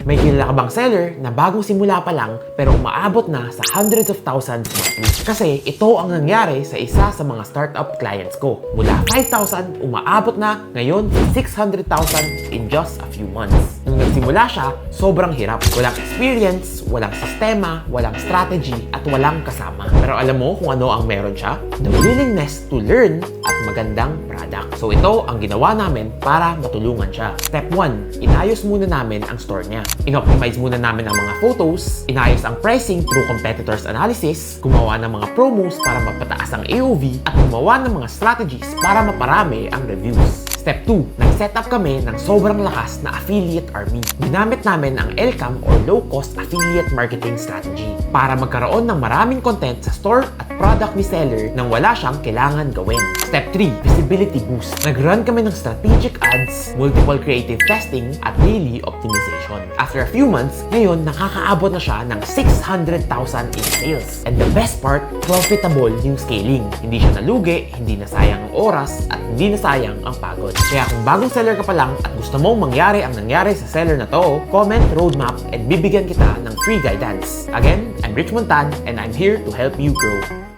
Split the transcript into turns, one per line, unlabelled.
May kilala ka bang seller na bagong simula pa lang pero umaabot na sa hundreds of thousands monthly? Kasi ito ang nangyari sa isa sa mga startup clients ko. Mula 5,000, umaabot na ngayon sa 600,000 in just a few months. Nung nagsimula siya, sobrang hirap. Walang experience, walang sistema, walang strategy, at walang kasama. Pero alam mo kung ano ang meron siya? The willingness to learn at magandang product. So ito ang ginawa namin para matulungan siya. Step 1, inayos muna namin ang store niya. In-optimize muna namin ang mga photos, inayos ang pricing through competitors analysis, gumawa ng mga promos para mapataas ang AOV, at gumawa ng mga strategies para maparami ang reviews. Step 2, nag-set up kami ng sobrang lakas na affiliate army. Ginamit namin ang LCAM or Low Cost Affiliate Marketing Strategy para magkaroon ng maraming content sa store at product ni seller nang wala siyang kailangan gawin. Step 3, visibility boost. Nag-run kami ng strategic ads, multiple creative testing, at daily optimization. After a few months, ngayon nakakaabot na siya ng 600,000 in sales. And the best part, profitable yung scaling. Hindi siya nalugi, hindi nasayang ang oras, at hindi nasayang ang pagod. Kaya kung bagong seller ka pa lang at gusto mong mangyari ang nangyari sa seller na to, comment roadmap and bibigyan kita ng free guidance. Again, I'm Rich Montan and I'm here to help you grow.